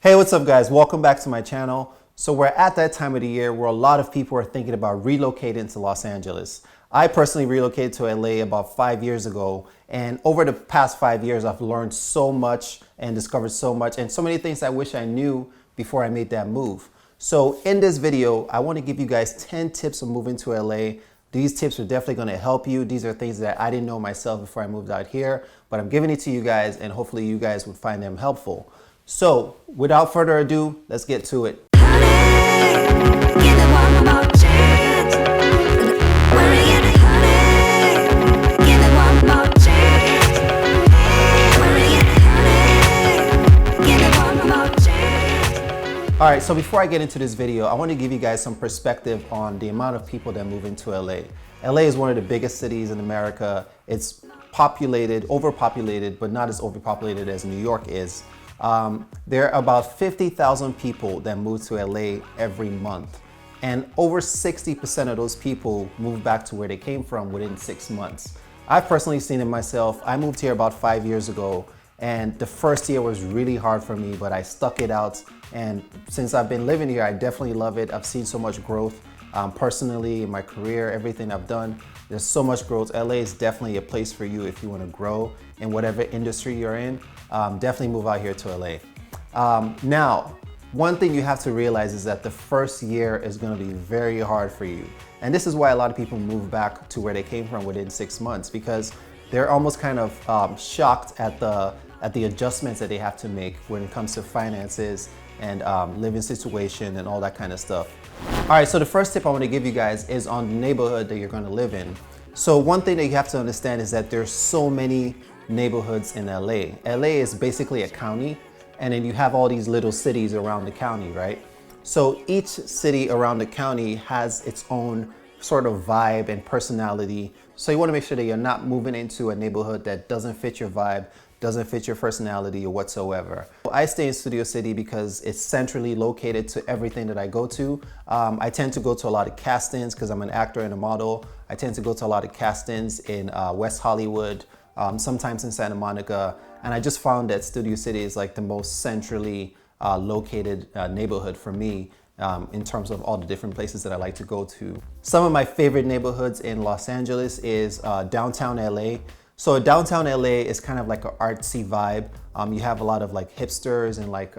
Hey, what's up guys? Welcome back to my channel. So we're at that time of the year where a lot of people are thinking about relocating to Los Angeles. I personally relocated to LA about 5 years ago, and over the past 5 years I've learned so much and discovered so much and so many things I wish I knew before I made that move. So in this video, I want to give you guys 10 tips of moving to LA. These tips are definitely going to help you. These are things that I didn't know myself before I moved out here, but I'm giving it to you guys and hopefully you guys would find them helpful. So without further ado, let's get to it. All right, so before I get into this video, I want to give you guys some perspective on the amount of people that move into LA. LA is one of the biggest cities in America. It's populated, overpopulated, but not as overpopulated as New York is. There are about 50,000 people that move to LA every month. And over 60% of those people move back to where they came from within 6 months. I've personally seen it myself. I moved here about 5 years ago, and the first year was really hard for me, but I stuck it out. And since I've been living here, I definitely love it. I've seen so much growth personally in my career, everything I've done. There's so much growth. LA is definitely a place for you if you want to grow in whatever industry you're in. Definitely move out here to LA. Now, one thing you have to realize is that the first year is going to be very hard for you. And this is why a lot of people move back to where they came from within 6 months, because they're almost kind of shocked at the adjustments that they have to make when it comes to finances and living situation and all that kind of stuff. All right, so the first tip I want to give you guys is on the neighborhood that you're going to live in. So one thing that you have to understand is that there's so many neighborhoods in LA. LA is basically a county, and then you have all these little cities around the county, right? So each city around the county has its own sort of vibe and personality. So you want to make sure that you're not moving into a neighborhood that doesn't fit your vibe, doesn't fit your personality or whatsoever. I stay in Studio City because it's centrally located to everything that I go to. I tend to go to a lot of castings because I'm an actor and a model. I tend to go to a lot of castings in West Hollywood, sometimes in Santa Monica. And I just found that Studio City is like the most centrally located neighborhood for me in terms of all the different places that I like to go to. Some of my favorite neighborhoods in Los Angeles is downtown LA. So downtown LA is kind of like an artsy vibe. You have a lot of like hipsters and like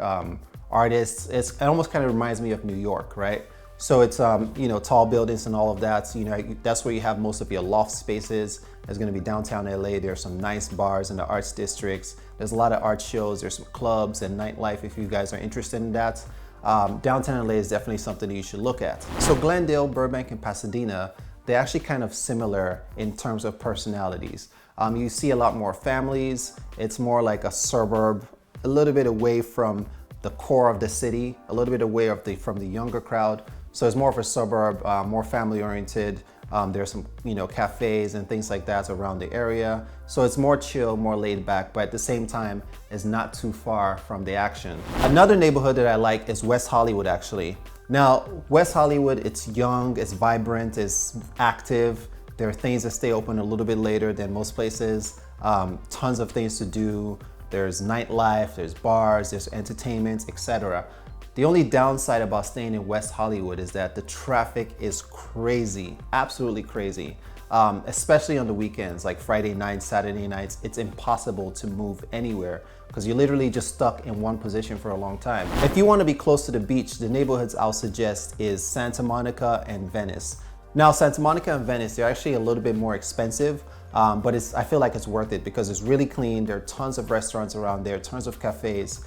artists. It almost kind of reminds me of New York, right? So it's you know, tall buildings and all of that. So, you know, that's where you have most of your loft spaces. There's going to be downtown LA. There's some nice bars in the arts districts. There's a lot of art shows. There's some clubs and nightlife if you guys are interested in that. Downtown LA is definitely something that you should look at. So Glendale, Burbank, and Pasadena, they're actually kind of similar in terms of personalities. You see a lot more families. It's more like a suburb, a little bit away from the core of the city, a little bit away from the younger crowd. So it's more of a suburb, more family oriented. There's some, you know, cafes and things like that around the area. So it's more chill, more laid back, but at the same time, it's not too far from the action. Another neighborhood that I like is West Hollywood, actually. Now, West Hollywood, it's young, it's vibrant, it's active. There are things that stay open a little bit later than most places. Tons of things to do. There's nightlife, there's bars, there's entertainment, etc. The only downside about staying in West Hollywood is that the traffic is crazy, absolutely crazy. Especially on the weekends, like Friday nights, Saturday nights, it's impossible to move anywhere because you're literally just stuck in one position for a long time. If you want to be close to the beach, the neighborhoods I'll suggest is Santa Monica and Venice. Now, Santa Monica and Venice, they're actually a little bit more expensive, but I feel like it's worth it because it's really clean. There are tons of restaurants around there, tons of cafes,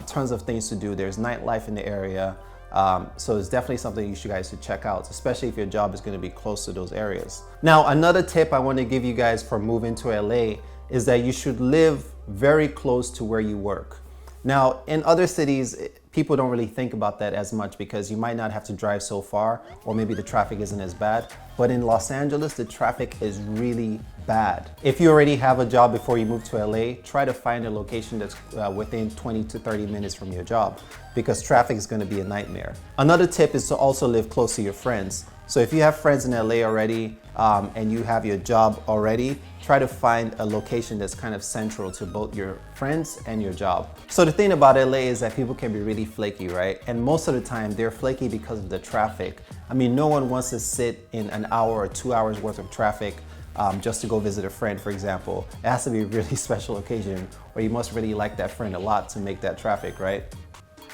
tons of things to do. There's nightlife in the area. So it's definitely something you guys should check out, especially if your job is going to be close to those areas. Now, another tip I want to give you guys for moving to LA is that you should live very close to where you work. Now, in other cities, people don't really think about that as much because you might not have to drive so far, or maybe the traffic isn't as bad. But in Los Angeles, the traffic is really bad. If you already have a job before you move to LA, try to find a location that's within 20 to 30 minutes from your job, because traffic is going to be a nightmare. Another tip is to also live close to your friends. So if you have friends in LA already and you have your job already, try to find a location that's kind of central to both your friends and your job. So the thing about LA is that people can be really flaky, right? And most of the time they're flaky because of the traffic. I mean, no one wants to sit in an hour or 2 hours worth of traffic just to go visit a friend, for example. It has to be a really special occasion, or you must really like that friend a lot to make that traffic, right?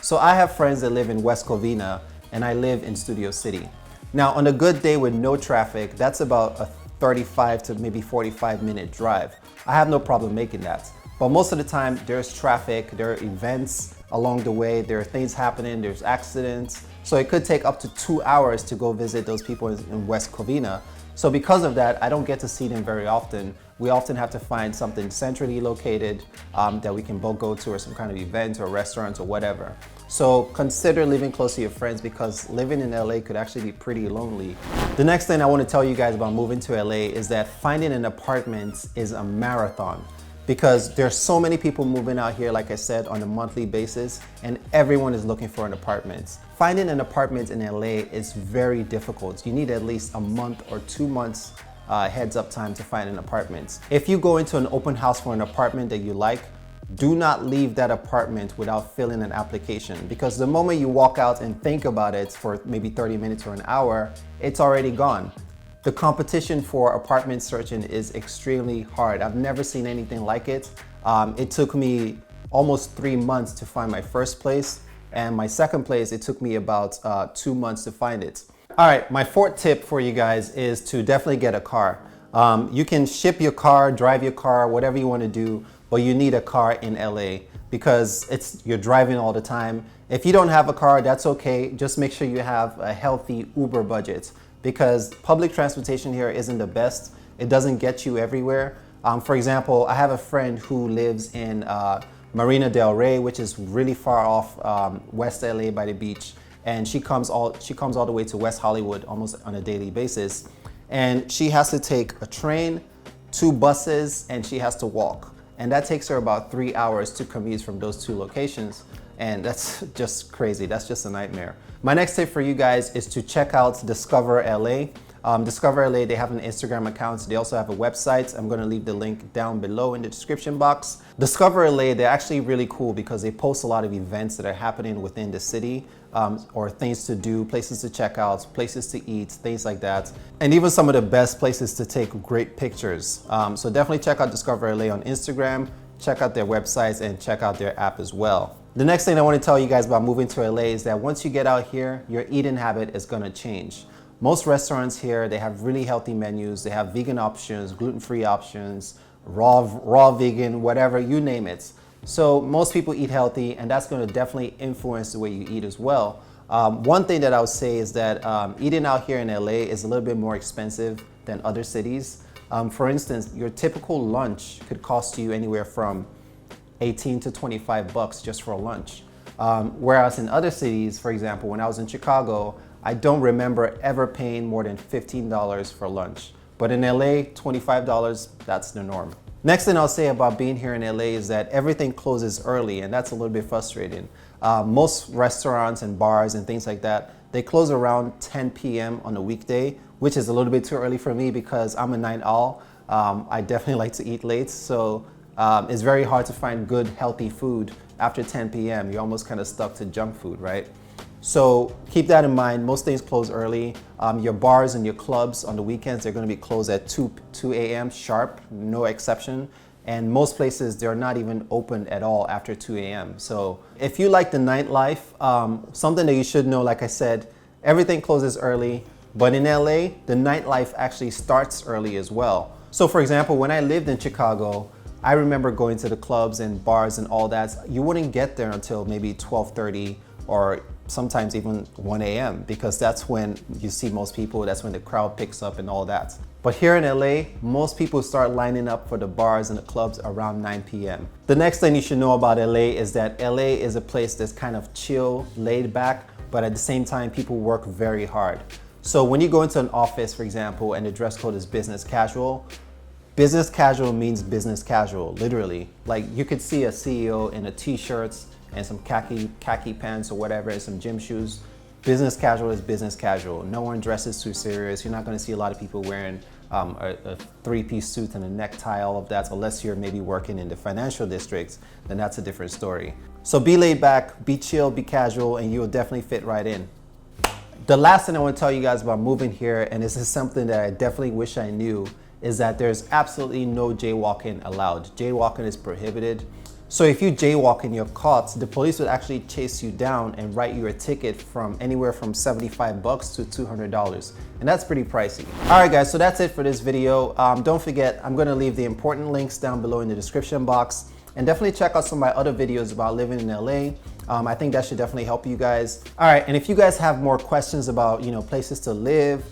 So I have friends that live in West Covina and I live in Studio City. Now, on a good day with no traffic, that's about a 35 to maybe 45-minute drive. I have no problem making that. But most of the time, there's traffic, there are events along the way, there are things happening, there's accidents. So it could take up to 2 hours to go visit those people in West Covina. So because of that, I don't get to see them very often. We often have to find something centrally located that we can both go to, or some kind of event or restaurant or whatever. So consider living close to your friends, because living in LA could actually be pretty lonely. The next thing I want to tell you guys about moving to LA is that finding an apartment is a marathon, because there's so many people moving out here, like I said, on a monthly basis, and everyone is looking for an apartment. Finding an apartment in LA is very difficult. You need at least a month or 2 months heads up time to find an apartment. If you go into an open house for an apartment that you like, do not leave that apartment without filling an application, because the moment you walk out and think about it for maybe 30 minutes or an hour, it's already gone. The competition for apartment searching is extremely hard. I've never seen anything like it. It took me almost 3 months to find my first place, and my second place, it took me about 2 months to find it. All right, my fourth tip for you guys is to definitely get a car. You can ship your car, drive your car, whatever you want to do, but you need a car in LA because you're driving all the time. If you don't have a car, that's okay. Just make sure you have a healthy Uber budget, because public transportation here isn't the best. It doesn't get you everywhere. For example, I have a friend who lives in Marina Del Rey, which is really far off West LA by the beach. And she comes all the way to West Hollywood almost on a daily basis. And she has to take a train, 2 buses, and she has to walk. And that takes her about 3 hours to commute from those 2 locations. And that's just crazy. That's just a nightmare. My next tip for you guys is to check out Discover LA. Discover LA, they have an Instagram account. They also have a website. I'm going to leave the link down below in the description box. Discover LA, they're actually really cool because they post a lot of events that are happening within the city, or things to do, places to check out, places to eat, things like that. And even some of the best places to take great pictures. So definitely check out Discover LA on Instagram, check out their websites, and check out their app as well. The next thing I want to tell you guys about moving to LA is that once you get out here, your eating habit is going to change. Most restaurants here, they have really healthy menus. They have vegan options, gluten-free options, raw vegan, whatever, you name it. So most people eat healthy, and that's going to definitely influence the way you eat as well. One thing that I would say is that eating out here in LA is a little bit more expensive than other cities. For instance, your typical lunch could cost you anywhere from 18 to 25 bucks just for a lunch. Whereas in other cities, for example, when I was in Chicago, I don't remember ever paying more than $15 for lunch. But in LA, $25, that's the norm. Next thing I'll say about being here in LA is that everything closes early, and that's a little bit frustrating. Most restaurants and bars and things like that, they close around 10 p.m. on a weekday, which is a little bit too early for me because I'm a night owl. I definitely like to eat late, so it's very hard to find good, healthy food after 10 p.m. You're almost kind of stuck to junk food, right? So keep that in mind. Most things close early. Your bars and your clubs on the weekends, they're going to be closed at 2 a.m. sharp, no exception. And most places, they're not even open at all after 2 a.m. So if you like the nightlife, something that you should know, like I said, everything closes early. But in LA, the nightlife actually starts early as well. So for example, when I lived in Chicago, I remember going to the clubs and bars and all that. You wouldn't get there until maybe 12:30 or sometimes even 1 a.m. because that's when you see most people, that's when the crowd picks up and all that. But here in LA, most people start lining up for the bars and the clubs around 9 p.m. The next thing you should know about LA is that LA is a place that's kind of chill, laid back, but at the same time, people work very hard. So when you go into an office, for example, and the dress code is business casual means business casual, literally. Like you could see a CEO in a t-shirt and some khaki pants or whatever and some gym shoes. business casual is business casual. No one dresses too serious. You're not going to see a lot of people wearing a three-piece suit and a necktie, all of that, unless you're maybe working in the financial districts, then that's a different story. So be laid back, be chill, be casual, and you'll definitely fit right in. The last thing I want to tell you guys about moving here, and this is something that I definitely wish I knew, is that there's absolutely no jaywalking allowed. Jaywalking is prohibited. So if you jaywalk and you're caught, the police would actually chase you down and write you a ticket from anywhere from $75 to $200. And that's pretty pricey. All right, guys, so that's it for this video. Don't forget, I'm gonna leave the important links down below in the description box. And definitely check out some of my other videos about living in LA. I think that should definitely help you guys. All right, and if you guys have more questions about, places to live,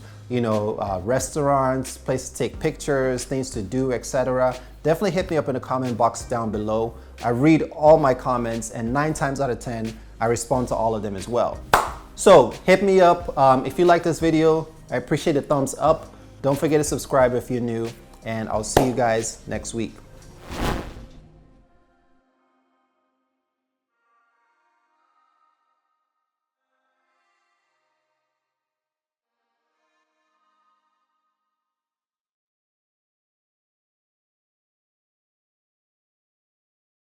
restaurants, places to take pictures, things to do, etc., definitely hit me up in the comment box down below. I read all my comments, and 9 times out of 10, I respond to all of them as well. So hit me up. If you like this video, I appreciate a thumbs up. Don't forget to subscribe if you're new, and I'll see you guys next week.